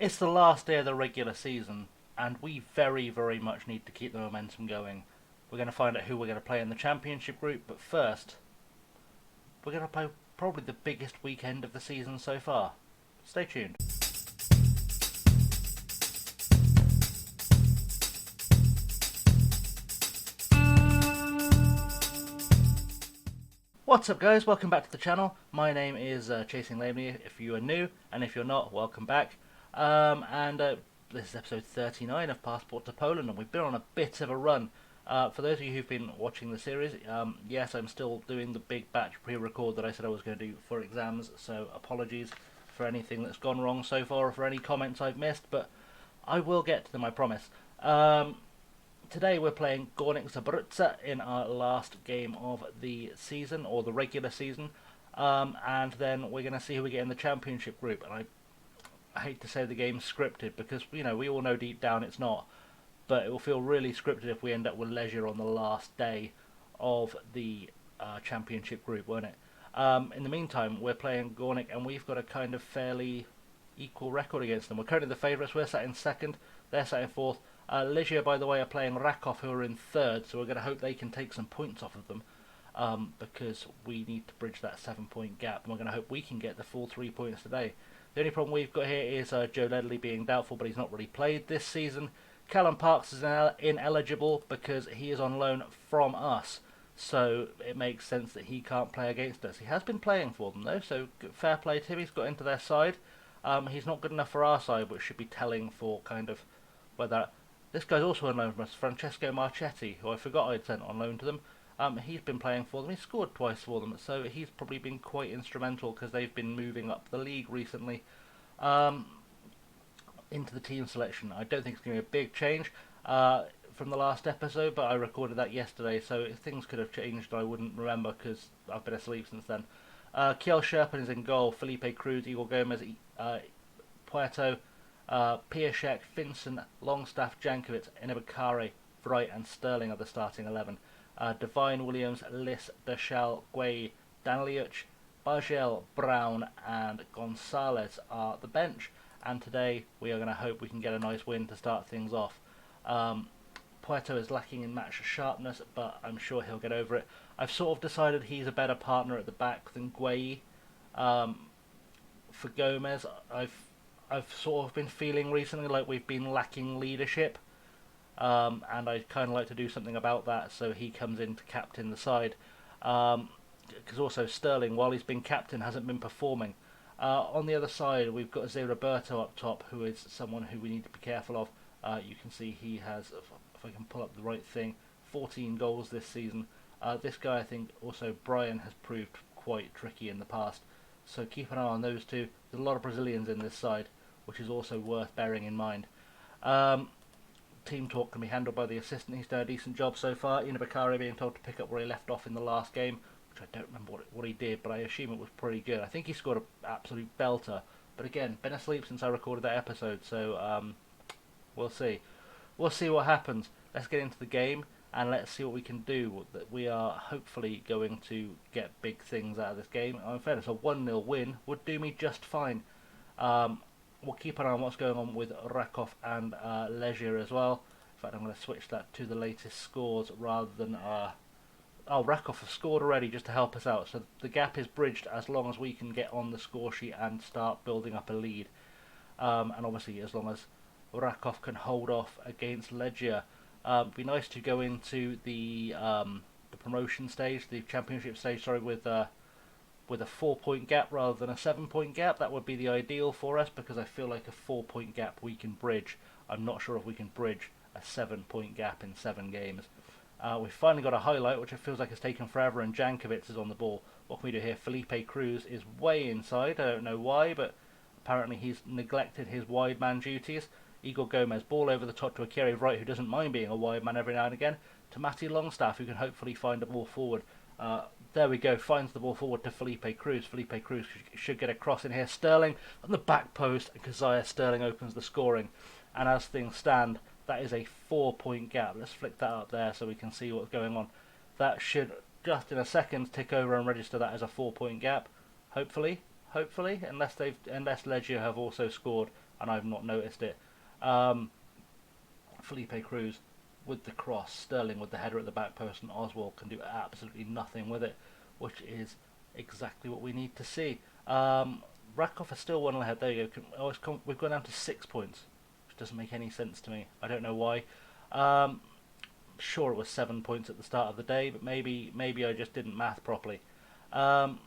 It's the last day of the regular season, and we very, very much need to keep the momentum going. We're going to find out who we're going to play in the championship group, but first, we're going to play probably the biggest weekend of the season so far. Stay tuned. What's up, guys? Welcome back to the channel. My name is ChasingLamely if you are new, and if you're not, welcome back. This is episode 39 of Passport to Poland, and we've been on a bit of a run. For those of you who've been watching the series, yes, I'm still doing the big batch pre-record that I said I was going to do for exams, so apologies for anything that's gone wrong so far or for any comments I've missed, but I will get to them, I promise. Today we're playing Górnik Zabrze in our last game of the season, or the regular season, and then we're going to see who we get in the championship group. And I hate to say the game's scripted because we all know deep down it's not, but it will feel really scripted if we end up with Legia on the last day of the championship group, won't it? In the meantime, we're playing Górnik, and we've got a kind of fairly equal record against them. We're currently the favourites. We're sat in second, they're sat in fourth. Legia, by the way, are playing Raków, who are in third, so we're going to hope they can take some points off of them, because we need to bridge that 7-point gap, and we're going to hope we can get the full 3 points today. The only problem we've got here is Joe Ledley being doubtful, but he's not really played this season. Callum Parks is ineligible because he is on loan from us, so it makes sense that he can't play against us. He has been playing for them, though, so fair play to him. He's got into their side. He's not good enough for our side, which should be telling for kind of whether... This guy's also on loan from us, Francesco Marchetti, who I forgot I'd sent on loan to them. He's been playing for them. He scored twice for them, so he's probably been quite instrumental because they've been moving up the league recently into the team selection. I don't think it's going to be a big change from the last episode, but I recorded that yesterday, so things could have changed. I wouldn't remember because I've been asleep since then. Kjell Sherpen is in goal. Felipe Cruz, Igor Gomez, Puerto, Piaszek, Finson, Longstaff, Jankovic, Inebakare, Wright and Sterling are the starting 11. Devine, Williams, Liss, Deschal, Guay, Daniliuc, Bajel, Brown and Gonzalez are the bench. And today we are going to hope we can get a nice win to start things off. Puerto is lacking in match sharpness, but I'm sure he'll get over it. I've sort of decided he's a better partner at the back than Guay. For Gomez, I've sort of been feeling recently like we've been lacking leadership, and I'd kind of like to do something about that, so he comes in to captain the side. Because also Sterling, while he's been captain, hasn't been performing. On the other side, we've got Zé Roberto up top, who is someone who we need to be careful of. You can see he has, if I can pull up the right thing, 14 goals this season. This guy, I think, also Brian, has proved quite tricky in the past. So keep an eye on those two. There's a lot of Brazilians in this side, which is also worth bearing in mind. Team talk can be handled by the assistant. He's done a decent job so far. Inebakare being told to pick up where he left off in the last game, which I don't remember what he did, but I assume it was pretty good. I think he scored an absolute belter. But again, been asleep since I recorded that episode, so we'll see. We'll see what happens. Let's get into the game, and let's see what we can do. We are hopefully going to get big things out of this game. In fairness, a 1-0 win would do me just fine. We'll keep an eye on what's going on with Raków and Legia as well. In fact, I'm going to switch that to the latest scores rather than... Raków have scored already just to help us out. So the gap is bridged as long as we can get on the score sheet and start building up a lead. And obviously as long as Raków can hold off against Legia. It'd be nice to go into the promotion stage, the championship stage, sorry, with a 4-point gap rather than a 7-point gap. That would be the ideal for us because I feel like a 4-point gap we can bridge. I'm not sure if we can bridge a 7-point gap in 7 games. We've finally got a highlight, which it feels like it's taken forever, and Jankovic is on the ball. What can we do here? Felipe Cruz is way inside. I don't know why, but apparently he's neglected his wide man duties. Igor Gomez, ball over the top to Akira Wright, who doesn't mind being a wide man every now and again, to Matty Longstaff, who can hopefully find a ball forward. There we go, finds the ball forward to Felipe Cruz. Felipe Cruz should get a cross in here. Sterling on the back post, and Keziah Sterling opens the scoring. And as things stand, that is a 4-point gap. Let's flick that up there so we can see what's going on. That should, just in a second, tick over and register that as a 4-point gap. Hopefully, unless Legia have also scored and I've not noticed it. Um, Felipe Cruz with the cross, Sterling with the header at the back post, and Oswald can do absolutely nothing with it, which is exactly what we need to see. Rakoff is still 1 ahead. There you go. We've gone down to 6 points, which doesn't make any sense to me. I don't know why. Um, sure, it was 7 points at the start of the day, but maybe I just didn't math properly. Um,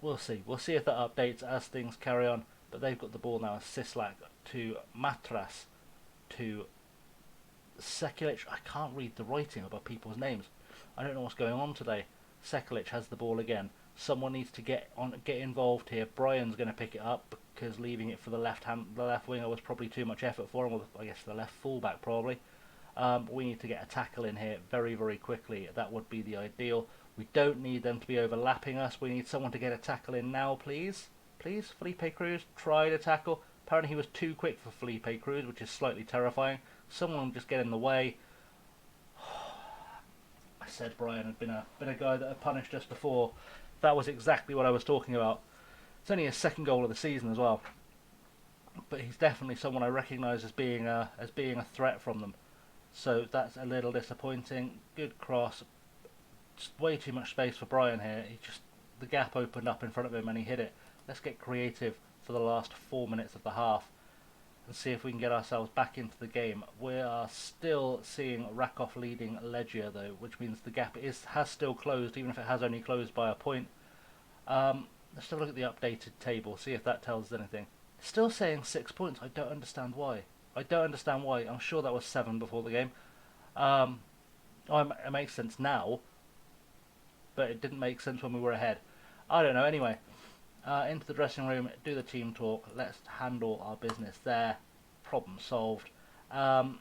we'll see. We'll see if that updates as things carry on. But they've got the ball now. Sislak to Matras to Sekulic. I can't read the writing about people's names. I don't know what's going on today. Sekulic has the ball again. Someone needs to get involved here. Brian's going to pick it up because leaving it for the left winger was probably too much effort for him. Or I guess the left fullback probably. We need to get a tackle in here very, very quickly. That would be the ideal. We don't need them to be overlapping us. We need someone to get a tackle in now, please. Please, Felipe Cruz tried a tackle. Apparently he was too quick for Felipe Cruz, which is slightly terrifying. Someone just get in the way. I said Brian had been a guy that had punished us before. That was exactly what I was talking about. It's only his second goal of the season as well, but he's definitely someone I recognise as being a threat from them. So that's a little disappointing. Good cross. Just way too much space for Brian here. The gap opened up in front of him and he hit it. Let's get creative for the last 4 minutes of the half and see if we can get ourselves back into the game. We are still seeing Rakoff leading Legia though, which means the gap has still closed, even if it has only closed by a point. Let's have a look at the updated table, see if that tells us anything. It's still saying 6 points. I don't understand why. I'm sure that was 7 before the game. It makes sense now, but it didn't make sense when we were ahead. I don't know. Anyway, into the dressing room, do the team talk. Let's handle our business there. Problem solved. And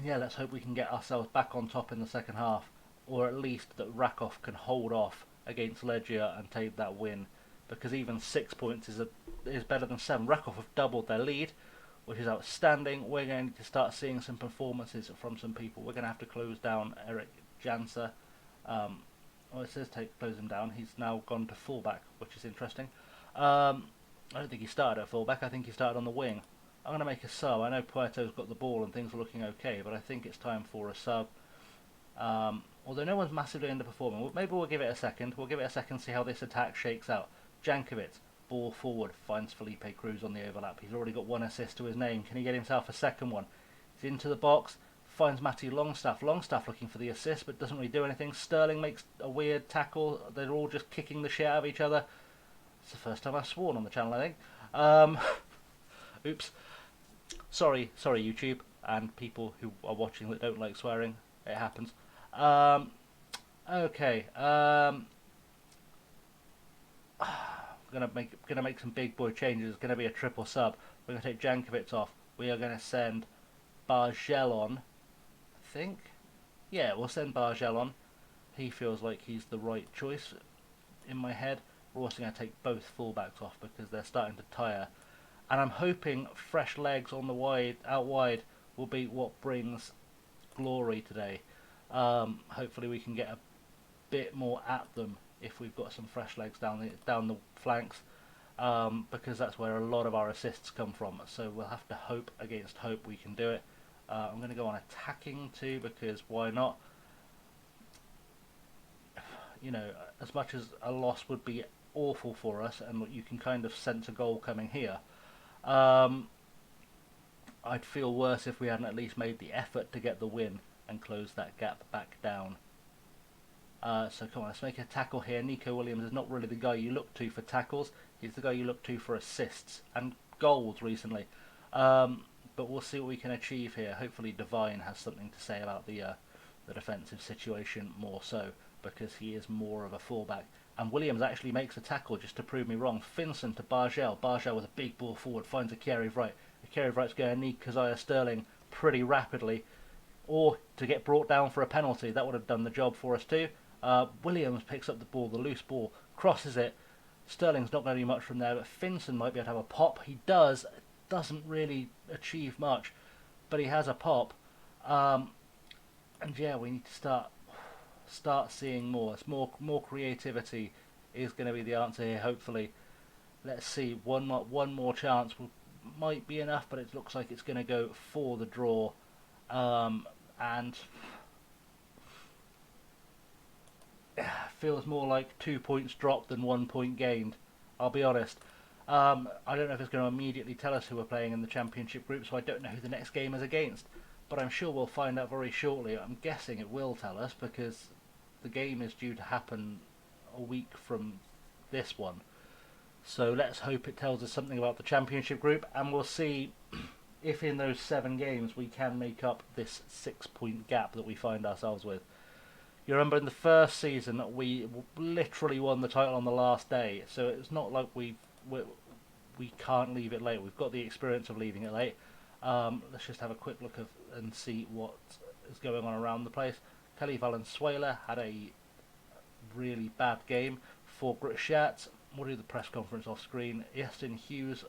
yeah, let's hope we can get ourselves back on top in the second half, or at least that Rakoff can hold off against Legia and take that win, because even 6 points is better than 7. Rakoff have doubled their lead, which is outstanding. We're going to start seeing some performances from some people. We're going to have to close down Eric Jansa. It says close him down. He's now gone to fullback, which is interesting. I don't think he started at fullback. I think he started on the wing. I'm going to make a sub. I know Puerto's got the ball and things are looking okay, but I think it's time for a sub. Although no one's massively underperforming. Maybe we'll give it a second. We'll give it a second, see how this attack shakes out. Jankovic, ball forward, finds Felipe Cruz on the overlap. He's already got 1 assist to his name. Can he get himself a second one? He's into the box, finds Matty Longstaff. Longstaff looking for the assist, but doesn't really do anything. Sterling makes a weird tackle. They're all just kicking the shit out of each other. It's the first time I've sworn on the channel, I think. Oops. Sorry, YouTube, and people who are watching that don't like swearing. It happens. Okay. Gonna make some big boy changes. It's gonna be a triple sub. We're gonna take Jankovic off. We are gonna send Bargel on. I think. Yeah, we'll send Bargel on. He feels like he's the right choice in my head. We're also gonna take both fullbacks off because they're starting to tire. And I'm hoping fresh legs on the out wide will be what brings glory today. Hopefully we can get a bit more at them if we've got some fresh legs down the flanks, because that's where a lot of our assists come from. So we'll have to hope against hope we can do it. I'm going to go on attacking too, because why not? You know, as much as a loss would be awful for us, and you can kind of sense a goal coming here, I'd feel worse if we hadn't at least made the effort to get the win and close that gap back down. So come on, let's make a tackle here. Nico Williams is not really the guy you look to for tackles. He's the guy you look to for assists and goals recently. But we'll see what we can achieve here. Hopefully Devine has something to say about the defensive situation more so, because he is more of a fullback. And Williams actually makes a tackle just to prove me wrong. Finson to Bargel. Bargel with a big ball forward finds Akiri Wright. Akiri Wright's going to need Keziah Sterling pretty rapidly, or to get brought down for a penalty. That would have done the job for us too. Williams picks up the ball, the loose ball, crosses it. Sterling's not going to do much from there, but Finson might be able to have a pop. He doesn't really achieve much, but he has a pop. And yeah, we need to start seeing more. It's more creativity is going to be the answer here. Hopefully, let's see one more chance. might be enough, but it looks like it's going to go for the draw. And feels more like 2 points dropped than 1 point gained. I'll be honest. I don't know if it's going to immediately tell us who we're playing in the championship group, so I don't know who the next game is against. But I'm sure we'll find out very shortly. I'm guessing it will tell us because the game is due to happen a week from this one. So let's hope it tells us something about the championship group, and we'll see if in those 7 games we can make up this 6 point gap that we find ourselves with. You remember in the first season we literally won the title on the last day, so it's not like we can't leave it late. We've got the experience of leaving it late. Let's just have a quick look and see what is going on around the place. Kelly Valenzuela had a really bad game for Gritschat. We'll do the press conference off screen. Justin Hughes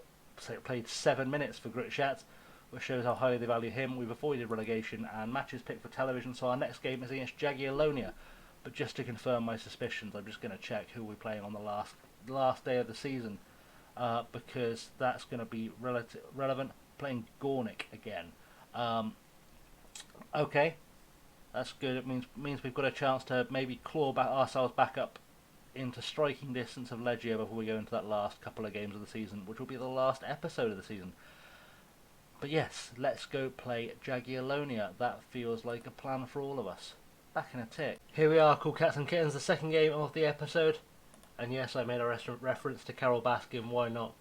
played 7 minutes for Gritschat, which shows how highly they value him. We've avoided relegation and matches picked for television, so our next game is against Jagiellonia. But just to confirm my suspicions, I'm just going to check who we're playing on the last day of the season, because that's going to be relevant. Playing Gornik again. Okay, that's good. It means we've got a chance to maybe claw ourselves back up into striking distance of Leggio before we go into that last couple of games of the season, which will be the last episode of the season. But yes, let's go play Jagiellonia. That feels like a plan for all of us. Back in a tick. Here we are, cool cats and kittens, the second game of the episode. And yes, I made a reference to Carol Baskin, why not?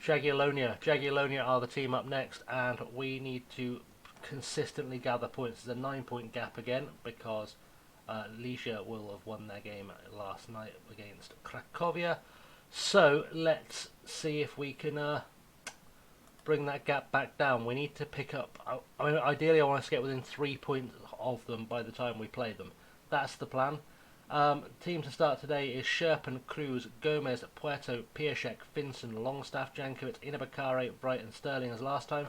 Jagiellonia are the team up next, and we need to consistently gather points. There's a 9 point gap again, because Legia will have won their game last night against Cracovia. So let's see if we can bring that gap back down. We need to pick up, I mean, ideally I want us to get within 3 points of them by the time we play them. That's the plan. Team to start today is Sherpen, Cruz, Gomez, Puerto, Piaszek, Finson, Longstaff, Jankovic, Inabakare, Bright and Sterling as last time.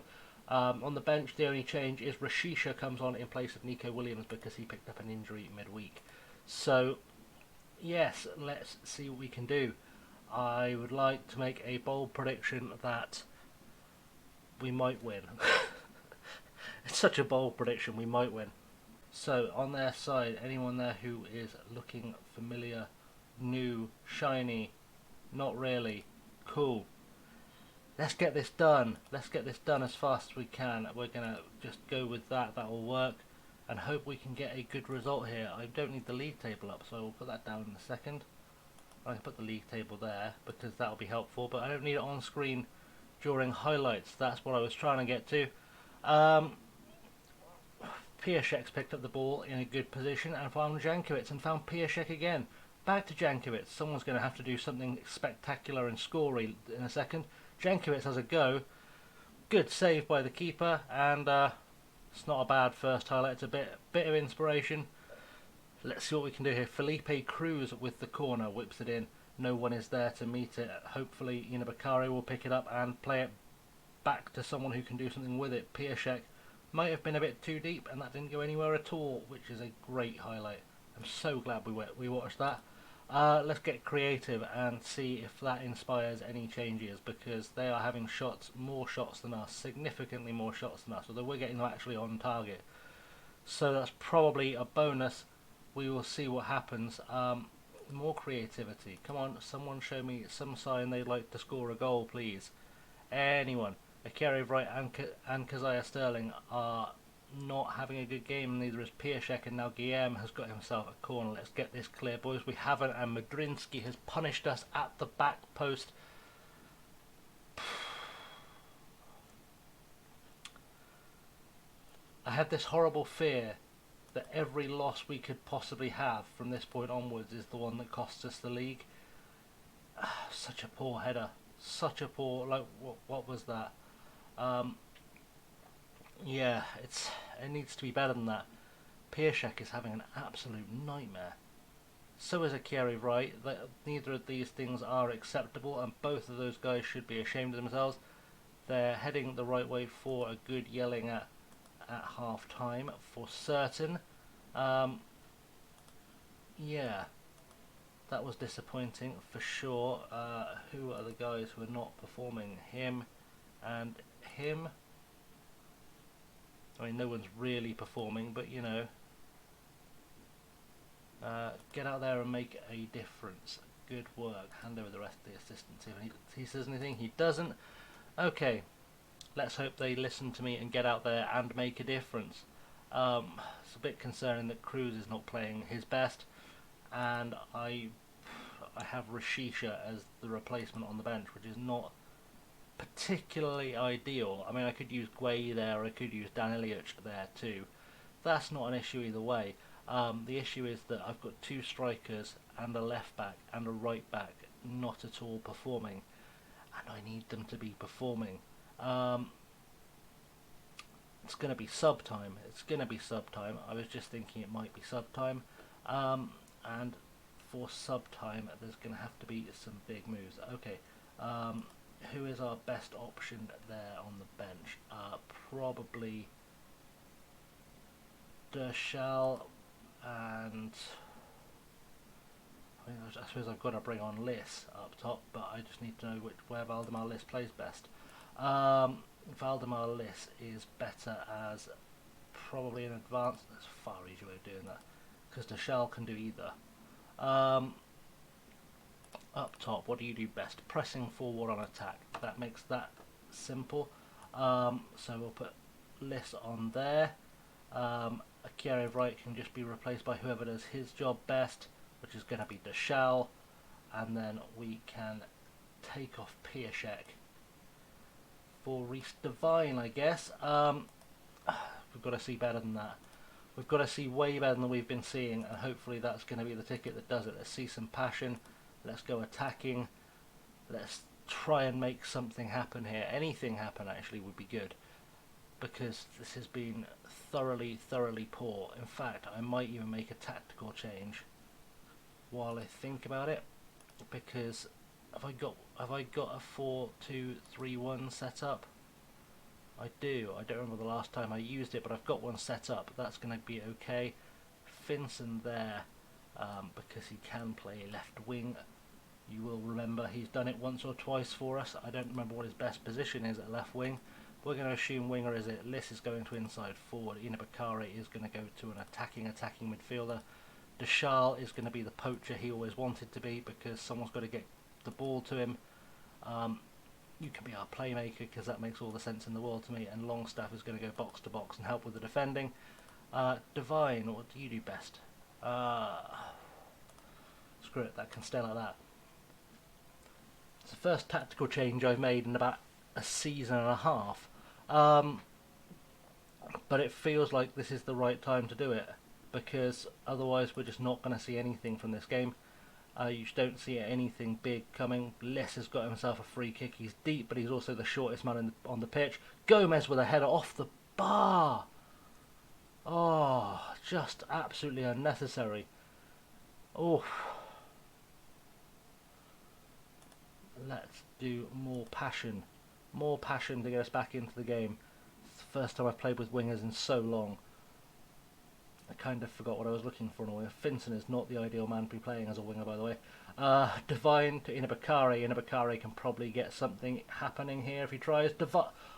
On the bench, the only change is Rashisha comes on in place of Nico Williams because he picked up an injury midweek. So, yes, let's see what we can do. I would like to make a bold prediction that we might win. It's such a bold prediction, we might win. So, on their side, anyone there who is looking familiar, new, shiny, not really, cool. Let's get this done. Let's get this done as fast as we can. We're going to just go with that. That will work. And hope we can get a good result here. I don't need the league table up, so I will put that down in a second. I can put the league table there, because that will be helpful. But I don't need it on screen during highlights. That's what I was trying to get to. Piaszek's picked up the ball in a good position and found Jankovic and found Piaszek again. Back to Jankovic. Someone's going to have to do something spectacular and scory in a second. Jankovic has a go. Good save by the keeper, and it's not a bad first highlight. It's a bit of inspiration. Let's see what we can do here. Felipe Cruz with the corner whips it in. No one is there to meet it. Hopefully Inabakare will pick it up and play it back to someone who can do something with it. Piaszek might have been a bit too deep, and that didn't go anywhere at all, which is a great highlight. I'm so glad we watched that. Let's get creative and see if that inspires any changes, because they are having more shots than us, significantly more shots than us, although we're getting them actually on target. So that's probably a bonus. We will see what happens. More creativity. Come on, someone show me some sign they'd like to score a goal, please. Anyone. Akere Wright and Keziah Sterling are not having a good game, neither is Piaszek, and now Guillaume has got himself a corner. Let's get this clear, boys. We haven't, and Madrinsky has punished us at the back post. I had this horrible fear that every loss we could possibly have from this point onwards is the one that costs us the league. Such a poor header. Such a poor, like, what was that? Yeah, it needs to be better than that. Piaszek is having an absolute nightmare. So is Akere Wright. Neither of these things are acceptable, and both of those guys should be ashamed of themselves. They're heading the right way for a good yelling at half time for certain. Yeah, that was disappointing for sure. Who are the guys who are not performing? Him and him. I mean, no one's really performing, but you know, get out there and make a difference. Good work. Hand over the rest of the assistants. If he says anything, he doesn't. Okay, let's hope they listen to me and get out there and make a difference. It's a bit concerning that Cruz is not playing his best, and I have Rashisha as the replacement on the bench, which is not particularly ideal. I mean, I could use Guay there, or I could use Dan Ilic there too. That's not an issue either way. The issue is that I've got two strikers and a left back and a right back not at all performing, and I need them to be performing. It's going to be sub time. It's going to be sub time. I was just thinking it might be sub time, and for sub time there's going to have to be some big moves. Okay, who is our best option there on the bench? Probably Dershal, and I suppose I've got to bring on Liss up top, but I just need to know where Valdemar Liss plays best. Valdemar Liss is better as probably an advanced. That's a far easier way of doing that, because Dershal can do either. Up top, what do you do best? Pressing forward on attack. That makes that simple. So we'll put Liss on there. Akira Wright can just be replaced by whoever does his job best, which is going to be Dershal, and then we can take off Piaszczek for Reese Devine, I guess. We've got to see better than that. We've got to see way better than we've been seeing, and hopefully that's going to be the ticket that does it. Let's see some passion. Let's go attacking. Let's try and make something happen here. Anything happen actually would be good, because this has been thoroughly poor. In fact, I might even make a tactical change while I think about it, because have I got a 4-2-3-1 set up? I do. I don't remember the last time I used it, but I've got one set up. That's going to be okay. Finson there, because he can play left wing. You will remember he's done it once or twice for us. I don't remember what his best position is at left wing. We're going to assume winger is it. Liss is going to inside forward. Ina Bakari is going to go to an attacking midfielder. Dershal is going to be the poacher he always wanted to be, because someone's got to get the ball to him. You can be our playmaker, because that makes all the sense in the world to me, and Longstaff is going to go box to box and help with the defending. Devine, what do you do best? Screw it, that can stay like that. It's the first tactical change I've made in about a season and a half, but it feels like this is the right time to do it, because otherwise we're just not going to see anything from this game. You just don't see anything big coming. Liss has got himself a free kick. He's deep, but he's also the shortest man on the pitch. Gomez with a header off the bar. Oh, just absolutely unnecessary. Oh. Let's do more passion. More passion to get us back into the game. It's the first time I've played with wingers in so long. I kind of forgot what I was looking for in a winger. Finson is not the ideal man to be playing as a winger, by the way. Devine to Inabakari. Inabakari can probably get something happening here if he tries.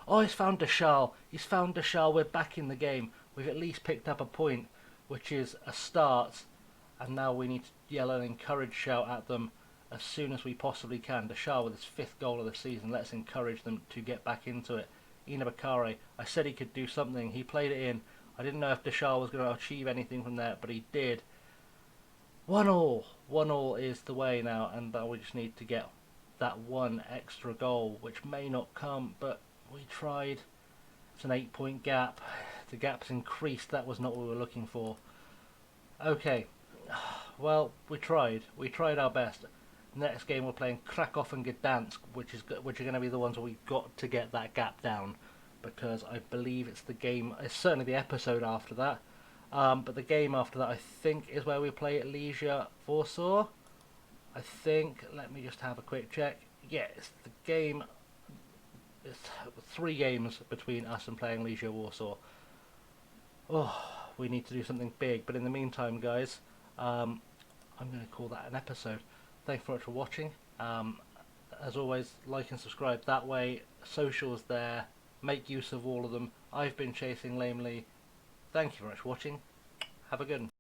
Oh, he's found Dershal. He's found Dershal. We're back in the game. We've at least picked up a point, which is a start. And now we need to yell and encourage shout at them as soon as we possibly can. Dershal with his 5th goal of the season. Let's encourage them to get back into it. Inabakari. I said he could do something. He played it in. I didn't know if Dershal was going to achieve anything from there, but he did. 1-1. 1-1 is the way now, and we just need to get that one extra goal, which may not come, but we tried. It's an 8-point gap. The gap's increased. That was not what we were looking for. Okay. Well, we tried. We tried our best. Next game we're playing Krakow and Gdansk, which are going to be the ones where we've got to get that gap down, because I believe it's the game, it's certainly the episode after that, but the game after that I think is where we play at Legia Warsaw. I think, let me just have a quick check. Yeah, it's the game, it's 3 games between us and playing Legia Warsaw. Oh, we need to do something big, but in the meantime, guys, I'm going to call that an episode. Thanks very much for watching. As always, like and subscribe that way. Socials there. Make use of all of them. I've been Chasing Lamely. Thank you very much for watching. Have a good one.